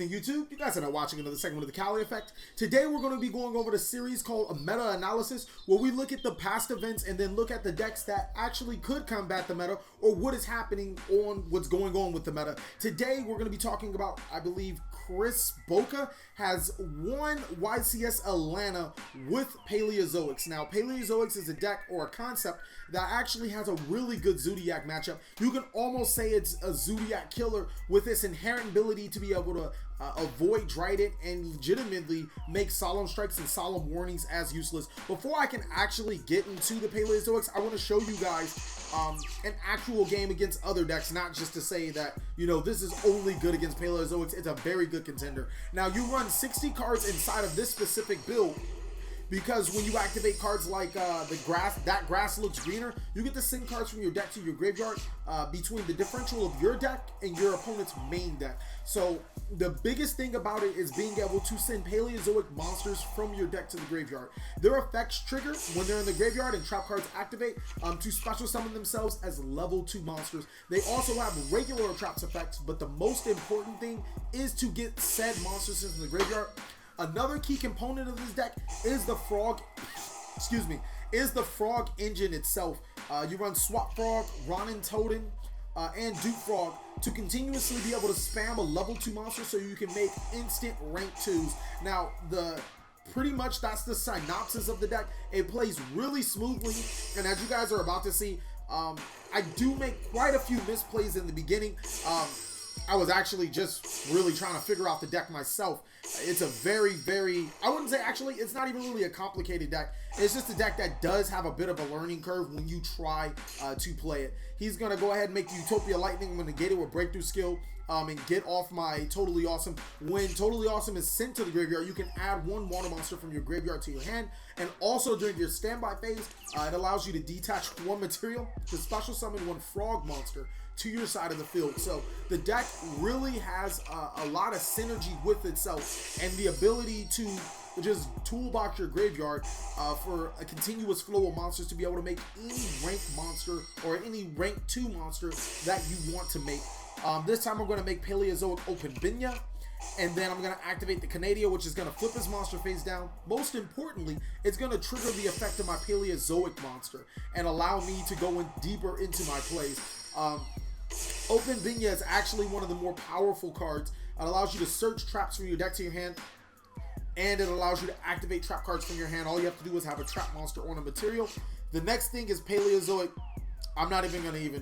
evening, YouTube. You guys are now watching another segment of the Cali Effect. Today, we're going to be going over the series called a meta-analysis, where we look at the past events and then look at the decks that actually could combat the meta, or what is happening on what's going on with the meta. Today, we're going to be talking about, I believe, Chris Boca has won YCS Atlanta with Paleozoics. Now, Paleozoics is a deck or a concept that actually has a really good Zoodiac matchup. You can almost say it's a Zoodiac killer with its inherent ability to be able to avoid Dryden and legitimately make Solemn Strikes and Solemn Warnings as useless. Before I can actually get into the Paleozoics, I want to show you guys an actual game against other decks, not just to say that, you know, this is only good against Paleozoics. It's a very good contender. Now, you run 60 cards inside of this specific build, because when you activate cards like that grass looks greener, you get to send cards from your deck to your graveyard between the differential of your deck and your opponent's main deck. So the biggest thing about it is being able to send Paleozoic monsters from your deck to the graveyard. Their effects trigger when they're in the graveyard and trap cards activate to special summon themselves as level 2 monsters. They also have regular traps effects, but the most important thing is to get said monsters into the graveyard. Another key component of this deck is the frog, is the frog engine itself. You run Swap Frog, Ronin Totem, and Duke Frog to continuously be able to spam a level 2 monster so you can make instant rank 2s. Now, pretty much that's the synopsis of the deck. It plays really smoothly, and as you guys are about to see, I do make quite a few misplays in the beginning. I was actually just really trying to figure out the deck myself. It's a very, I wouldn't say, actually, it's not even really a complicated deck. It's just a deck that does have a bit of a learning curve when you try to play it. He's going to go ahead and make Utopia Lightning. I'm going to negate it with Breakthrough Skill and get off my Totally Awesome. When Totally Awesome is sent to the graveyard, you can add one water monster from your graveyard to your hand. And also during your standby phase, it allows you to detach one material to special summon one frog monster to your side of the field. So the deck really has a lot of synergy with itself and the ability to just toolbox your graveyard for a continuous flow of monsters to be able to make any rank monster or any rank 2 monster that you want to make. This time I'm going to make Paleozoic Open Binya, and then I'm going to activate the Canadia, which is going to flip his monster face down. Most importantly, it's going to trigger the effect of my Paleozoic monster and allow me to go in deeper into my plays. Open Binya is actually one of the more powerful cards. It allows you to search traps from your deck to your hand, and it allows you to activate trap cards from your hand. All you have to do is have a trap monster on a material. The next thing is Paleozoic. I'm not even going to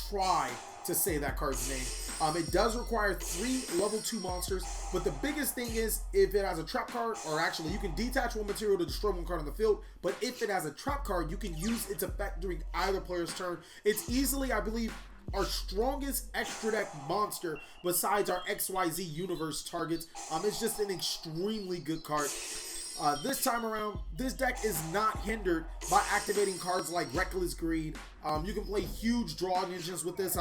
try to say that card's name. It does require 3 level 2 monsters, but the biggest thing is if it has a trap card, or actually you can detach one material to destroy one card on the field, but if it has a trap card, you can use its effect during either player's turn. It's easily, I believe, our strongest extra deck monster besides our XYZ universe targets. It's just an extremely good card. This time around, this deck is not hindered by activating cards like Reckless Greed. You can play huge drawing engines with this.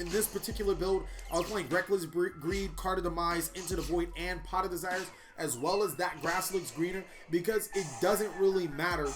In this particular build, I was playing Reckless Greed, Card of Demise, Into the Void, and Pot of Desires, as well as that Grass Looks Greener, because it doesn't really matter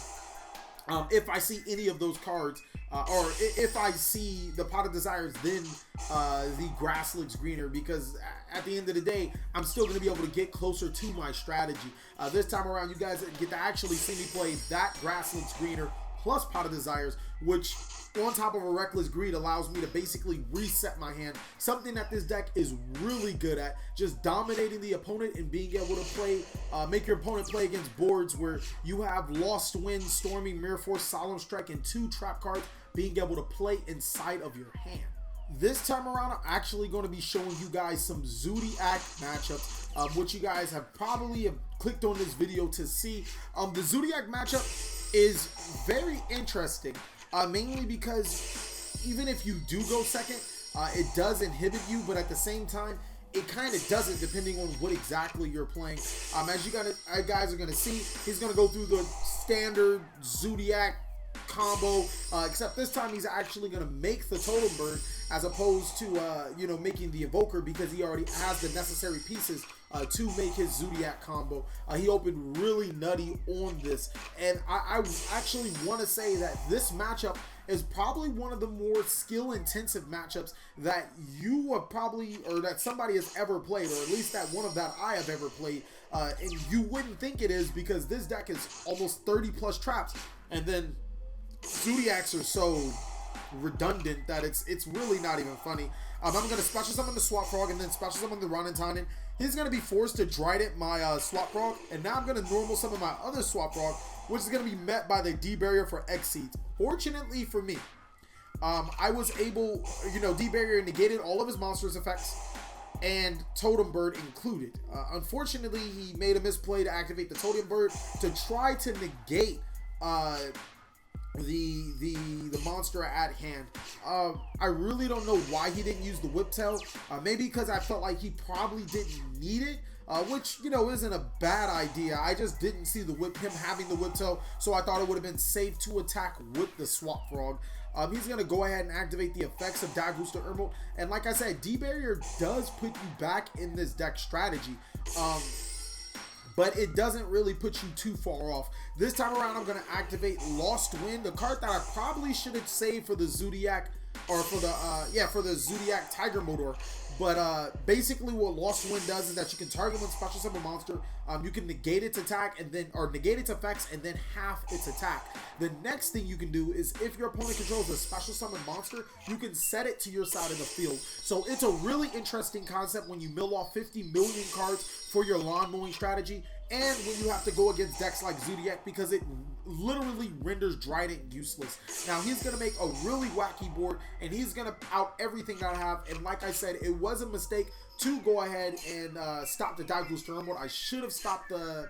if I see any of those cards, or if I see the Pot of Desires, then the Grass Looks Greener, because at the end of the day, I'm still going to be able to get closer to my strategy. This time around, you guys get to actually see me play that Grass Looks Greener plus Pot of Desires, which on top of a Reckless Greed allows me to basically reset my hand. Something that this deck is really good at, just dominating the opponent and being able to play, make your opponent play against boards where you have Lost Wind, Storming, Mirror Force, Solemn Strike, and 2 trap cards being able to play inside of your hand. This time around, I'm actually going to be showing you guys some Zoodiac matchups, which you guys have probably clicked on this video to see. The Zoodiac matchup is very interesting, mainly because even if you do go second, it does inhibit you, but at the same time, it kind of doesn't, depending on what exactly you're playing. As you guys are going to see, he's going to go through the standard Zoodiac combo, except this time he's actually going to make the Totem Bird as opposed to making the Evoker, because he already has the necessary pieces to make his Zoodiac combo. He opened really nutty on this, and I actually want to say that this matchup is probably one of the more skill-intensive matchups that you have probably, or that somebody has ever played, or at least that one of that I have ever played. And you wouldn't think it is, because this deck is almost 30 plus traps, and then Zoodiacs are so redundant that it's really not even funny. I'm going to special summon the Swap Frog and then special summon the Ronantanen. He's going to be forced to Trident my Swap Frog, and now I'm going to normal summon my other Swap Frog, which is going to be met by the D barrier for X Seeds. Fortunately for me, I was able, D barrier negated all of his monsters effects, and Totem Bird included. Unfortunately, he made a misplay to activate the Totem Bird to try to negate the monster at hand. I really don't know why he didn't use the Whip Tail. Maybe because I felt like he probably didn't need it, which isn't a bad idea. I just didn't see him having the Whip Tail, so I thought it would have been safe to attack with the Swap Frog. He's going to go ahead and activate the effects of Dive Booster Emerald, and like I said, D-Barrier does put you back in this deck strategy. But it doesn't really put you too far off. This time around, I'm going to activate Lost Wind, a card that I probably should have saved for the Zoodiac, or for the Zoodiac Tiger Motor. But basically what Lost Wind does is that you can target one special summon monster, you can negate its attack, or negate its effects, and then half its attack. The next thing you can do is, if your opponent controls a special summon monster, you can set it to your side of the field. So it's a really interesting concept when you mill off 50 million cards for your lawn mowing strategy, and when you have to go against decks like Zoodiac, because it literally renders Trident useless. Now he's going to make a really wacky board, and he's going to out everything that I have, and like I said, it was a mistake to go ahead and stop the Dive Booster Emerald. I should have stopped the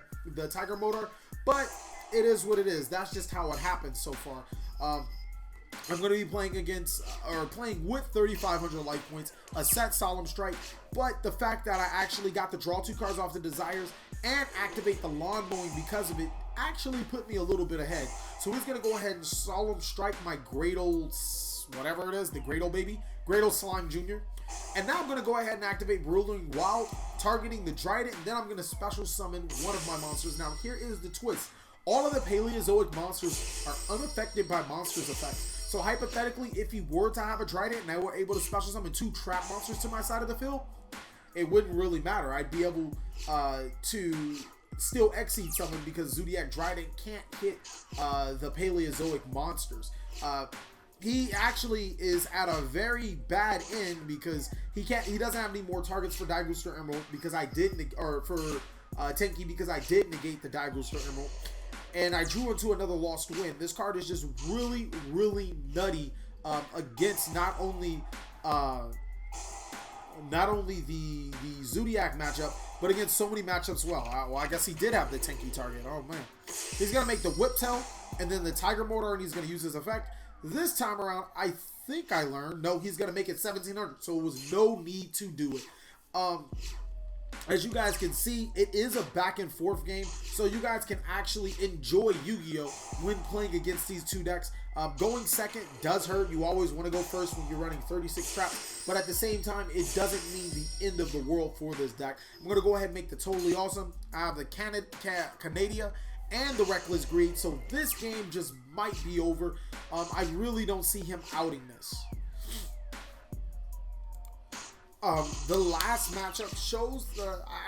Tiger Motor, but it is what it is. That's just how it happened so far. I'm going to be playing with 3,500 life points, a set Solemn Strike, but the fact that I actually got to draw 2 cards off the Desires and activate the Lawn Mowing because of it actually put me a little bit ahead. So he's going to go ahead and Solemn Strike my Great Old, whatever it is, the Great Old Baby, Great Old Slime Jr. And now I'm going to go ahead and activate Whirling Wild, targeting the Trident, and then I'm going to special summon one of my monsters. Now here is the twist. All of the Paleozoic monsters are unaffected by monsters effects. So hypothetically, if he were to have a Trident and I were able to special summon 2 trap monsters to my side of the field, it wouldn't really matter. I'd be able to still X-Seed summon, because Zoodiac Trident can't hit the Paleozoic monsters. He actually is at a very bad end, because he doesn't have any more targets for Dive Booster Emerald, because I did, or for Tenki, because I did negate the Dive Booster Emerald. And I drew into another Lost Wind. This card is just really, really nutty against not only the Zoodiac matchup, but against so many matchups. Well, I guess he did have the Tenki target. Oh man, he's gonna make the Whip Tail and then the Tiger Motor, and he's gonna use his effect. This time around, I think I learned. No, he's gonna make it 1,700, so it was no need to do it. As you guys can see, it is a back and forth game, so you guys can actually enjoy Yu-Gi-Oh! When playing against these 2 decks. Going second does hurt. You always want to go first when you're running 36 traps, but at the same time, it doesn't mean the end of the world for this deck. I'm going to go ahead and make the Totally Awesome. I have the Canadia and the Reckless Greed, so this game just might be over. I really don't see him outing this. The last matchup shows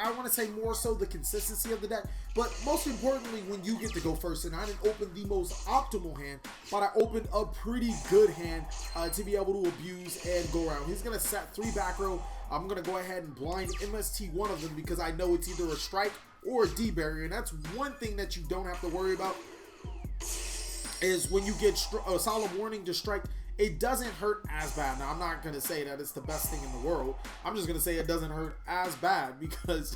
I want to say more so the consistency of the deck, but most importantly when you get to go first. And I didn't open the most optimal hand, but I opened a pretty good hand to be able to abuse and go around. He's going to set 3 back row. I'm going to go ahead and blind MST one of them, because I know it's either a strike or a D barrier, and that's one thing that you don't have to worry about, is when you get a Solemn Warning to strike, it doesn't hurt as bad. Now, I'm not going to say that it's the best thing in the world. I'm just going to say it doesn't hurt as bad, because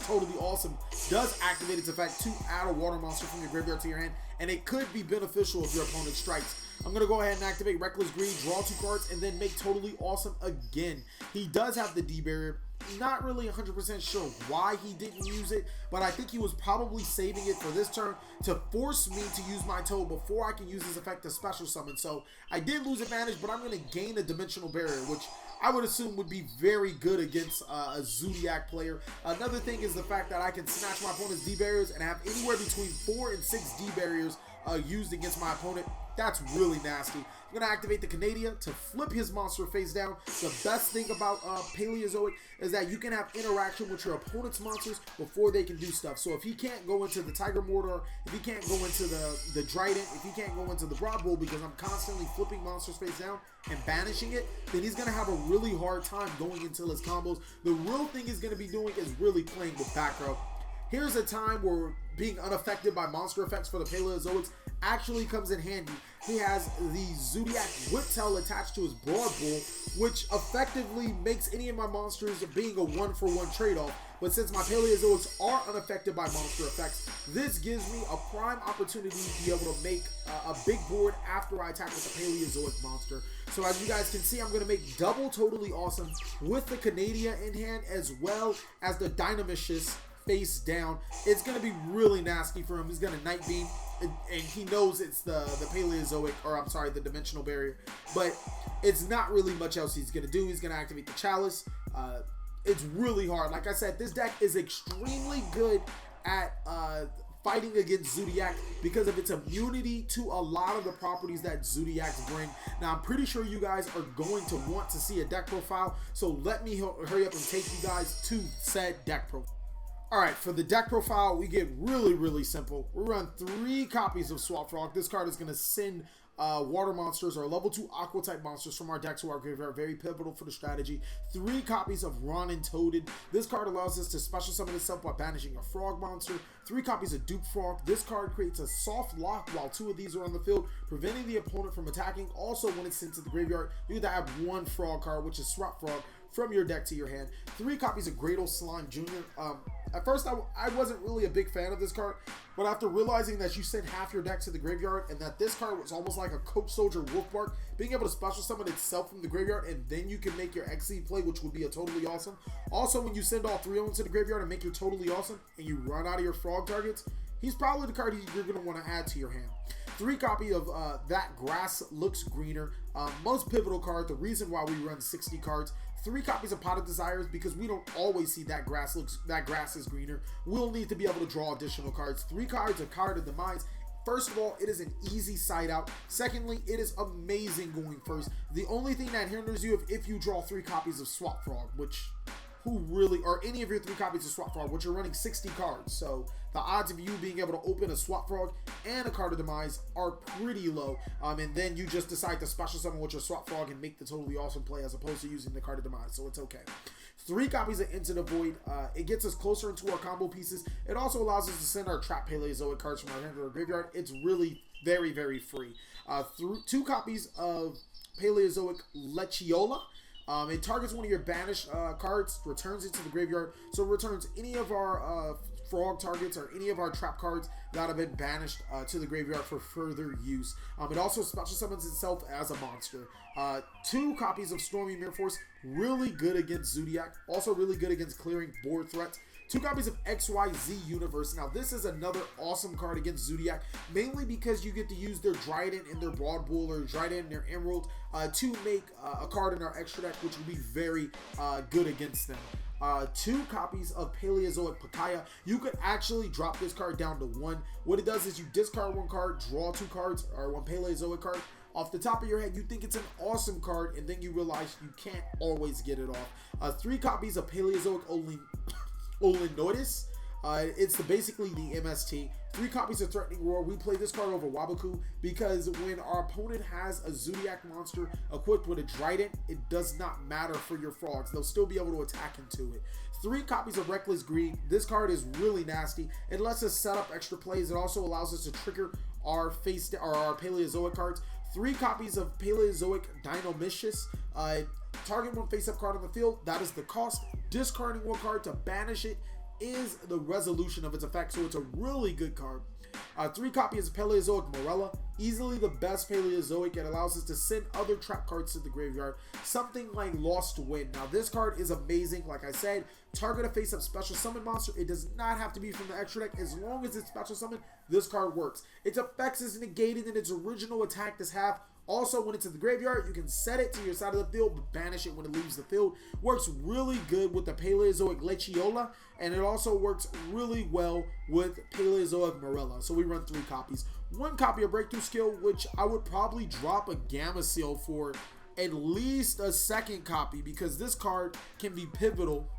Totally Awesome does activate its effect to add a water monster from your graveyard to your hand, and it could be beneficial if your opponent strikes. I'm going to go ahead and activate Reckless Greed, draw 2 cards, and then make Totally Awesome again. He does have the D barrier. Not really 100% sure why he didn't use it, but I think he was probably saving it for this turn to force me to use my toe before I can use his effect to special summon. So I did lose advantage, but I'm going to gain a dimensional barrier, which I would assume would be very good against a Zoodiac player. Another thing is the fact that I can snatch my opponent's D barriers and have anywhere between 4 and 6 D barriers used against my opponent. That's really nasty. I'm going to activate the Canadian to flip his monster face down. The best thing about Paleozoic is that you can have interaction with your opponent's monsters before they can do stuff. So if he can't go into the Tiger Mortar, if he can't go into the Trident, if he can't go into the Broad Bull because I'm constantly flipping monsters face down and banishing it, then he's going to have a really hard time going into his combos. The real thing he's going to be doing is really playing with back row. Here's a time where being unaffected by monster effects for the Paleozoics actually comes in handy. He has the Zoodiac Whiptail attached to his Broad Bull, which effectively makes any of my monsters being a 1-for-1 trade-off. But since my Paleozoics are unaffected by monster effects, this gives me a prime opportunity to be able to make a big board after I attack with the Paleozoic monster. So as you guys can see, I'm going to make double Totally Awesome with the Canadian in hand as well as the Dynamicious face down. It's going to be really nasty for him. He's going to Night Beam, and he knows it's the Paleozoic, or I'm sorry, the Dimensional Barrier, but it's not really much else he's going to do. He's going to activate the Chalice. It's really hard. Like I said, this deck is extremely good at fighting against Zoodiac because of its immunity to a lot of the properties that Zoodiacs bring. Now, I'm pretty sure you guys are going to want to see a deck profile, so let me hurry up and take you guys to said deck profile. Alright, for the deck profile, we get really simple. We run 3 copies of Swap Frog. This card is going to send water monsters or level 2 aqua type monsters from our deck to our graveyard. Very pivotal for the strategy. 3 copies of Ronin Toaded. This card allows us to special summon itself by banishing a frog monster. 3 copies of Duke Frog. This card creates a soft lock while 2 of these are on the field, preventing the opponent from attacking. Also, when it's sent to the graveyard, you have to have 1 frog card, which is Swap Frog, from your deck to your hand. 3 copies of Gradle Slime Jr. At first, I wasn't really a big fan of this card, but after realizing that you send half your deck to the graveyard and that this card was almost like a Coach Soldier Wolfbark, being able to special summon itself from the graveyard and then you can make your XC play, which would be a Totally Awesome. Also, when you send all 3 of them to the graveyard and make your Totally Awesome and you run out of your frog targets, he's probably the card you're going to want to add to your hand. 3 copy of That Grass Looks Greener. Most pivotal card, the reason why we run 60 cards. 3 copies of Pot of Desires because we don't always see that grass is greener. We'll need to be able to draw additional cards. 3 cards of Card of Demise. First of all, it is an easy side out. Secondly, it is amazing going first. The only thing that hinders you if you draw 3 copies of Swap Frog, which or any of your 3 copies of Swap Frog, which are running 60 cards. So the odds of you being able to open a Swap Frog and a Card of Demise are pretty low. And then you just decide to special summon with your Swap Frog and make the Totally Awesome play as opposed to using the Card of Demise. So it's okay. 3 copies of Into the Void. It gets us closer into our combo pieces. It also allows us to send our Trap Paleozoic cards from our hand to our graveyard. It's really very free. 2 copies of Paleozoic Leciola. It targets one of your banished cards, returns it to the graveyard, so it returns any of our frog targets or any of our trap cards that have been banished to the graveyard for further use. It also special summons itself as a monster. 2 copies of Stormy Mirror Force, really good against Zoodiac, also really good against clearing board threats. 2 copies of XYZ Universe. Now, this is another awesome card against Zoodiac, mainly because you get to use their Trident and their Broad Bull or Trident and their Emerald to make a card in our extra deck, which will be very good against them. 2 copies of Paleozoic Pacaya. You could actually drop this card down to 1. What it does is you discard 1 card, draw 2 cards, or 1 Paleozoic card. Off the top of your head, you think it's an awesome card, and then you realize you can't always get it off. 3 copies of Paleozoic Olinoidus. It's basically the MST. 3 copies of Threatening Roar. We play this card over Waboku because when our opponent has a Zoodiac monster equipped with a Trident, it does not matter for your frogs. They'll still be able to attack into it. 3 copies of Reckless Greed. This card is really nasty. It lets us set up extra plays. It also allows us to trigger our Paleozoic cards. 3 copies of Paleozoic Dynamicious. Target 1 face-up card on the field. That is the cost. Discarding 1 card to banish it is the resolution of its effect, so it's a really good card. 3 copies of Paleozoic Morella. Easily the best Paleozoic. It allows us to send other trap cards to the graveyard. Something like Lost Wind. Now, this card is amazing. Like I said, target a face-up special summon monster. It does not have to be from the extra deck. As long as it's special summon, this card works. Its effects is negated and its original attack does half Also, when it's in the graveyard, you can set it to your side of the field, but banish it when it leaves the field. Works really good with the Paleozoic Lecciola, and it also works really well with Paleozoic Morella. So we run 3 copies. 1 copy of Breakthrough Skill, which I would probably drop a Gamma Seal for at least a 2nd copy, because this card can be pivotal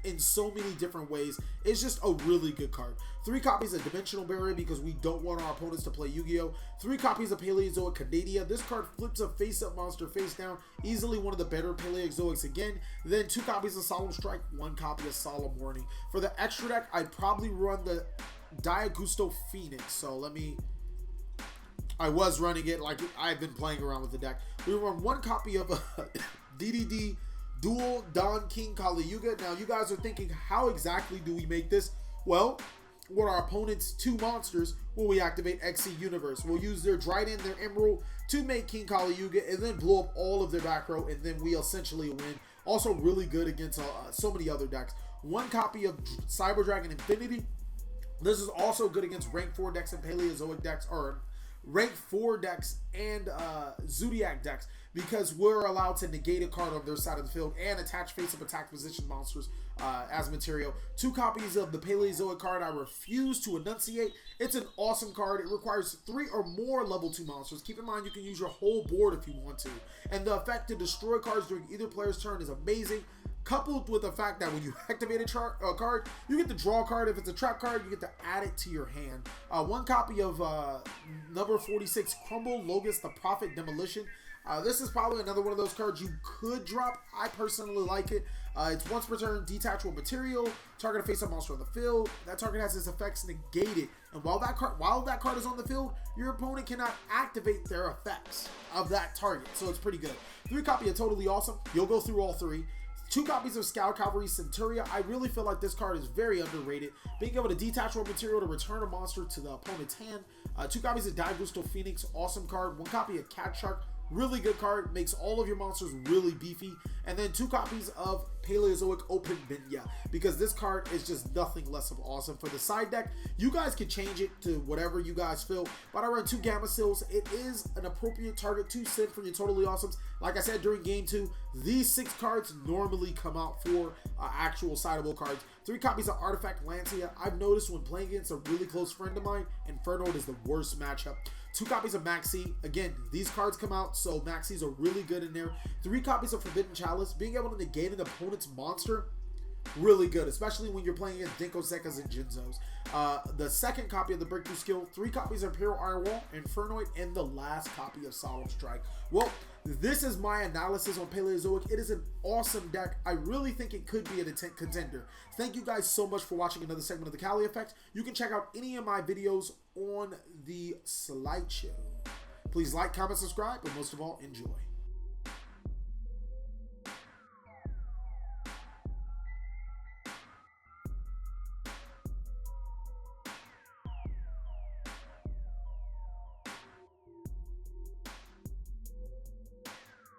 in so many different ways. It's just a really good card. 3 copies of Dimensional Barrier, because we don't want our opponents to play Yu-Gi-Oh! 3 copies of Paleozoic Canadia. This card flips a face-up monster face down. Easily one of the better Paleozoics again. Then 2 copies of Solemn Strike, 1 copy of Solemn Warning. For the extra deck, I'd probably run the Diagusto Phoenix. So I was running it, like I've been playing around with the deck. We run 1 copy of DDD Dual Don King Kali Yuga. Now you guys are thinking, how exactly do we make this? Well, with our opponent's 2 monsters, when we activate XC Universe, we'll use their Dryden, their Emerald to make King Kali Yuga, and then blow up all of their back row, and then we essentially win. Also really good against so many other decks. 1 copy of Cyber Dragon Infinity. This is also good against rank 4 decks and Paleozoic decks, or rank 4 decks and Zoodiac decks, because we're allowed to negate a card on their side of the field and attach face-up attack position monsters as material. 2 copies of the Paleozoic card I refuse to enunciate. It's an awesome card. It requires 3 or more level 2 monsters. Keep in mind, you can use your whole board if you want to. And the effect to destroy cards during either player's turn is amazing, coupled with the fact that when you activate a card, you get to draw a card. If it's a trap card, you get to add it to your hand. 1 copy of number 46, Crumble Logos the Prophet Demolition. This is probably another one of those cards you could drop. I personally like it. It's once per turn, detachable material, target a face-up monster on the field. That target has its effects negated, and while that card is on the field, your opponent cannot activate their effects of that target. So it's pretty good. 3 copy of Totally Awesome. You'll go through all 3. 2 copies of Scout Cavalry Centuria. I really feel like this card is very underrated. Being able to detach raw material to return a monster to the opponent's hand. 2 copies of Diagusto Phoenix. Awesome card. 1 copy of Cat Shark. Really good card. Makes all of your monsters really beefy. And then 2 copies of Paleozoic Open Binya, because this card is just nothing less of awesome. For the side deck, you guys can change it to whatever you guys feel, but I run 2 Gamma Seals. It is an appropriate target to send for your Totally Awesomes. Like I said during game 2, these 6 cards normally come out for actual sideable cards. 3 copies of Artifact Lancia. I've noticed when playing against a really close friend of mine, Inferno is the worst matchup. 2 copies of Maxi. Again, these cards come out, so Maxis are really good in there. 3 copies of Forbidden Chalice. Being able to negate an opponent's monster, really good, especially when you're playing against Dinko Sekas and Jinzos. The 2nd copy of the Breakthrough Skill, 3 copies of Imperial Iron Wall, Infernoid, and the last copy of Solemn Strike. Well, this is my analysis on Paleozoic. It is an awesome deck. I really think it could be a contender. Thank you guys so much for watching another segment of the Kali Effect. You can check out any of my videos on the slideshow. Please like, comment, subscribe, but most of all, enjoy.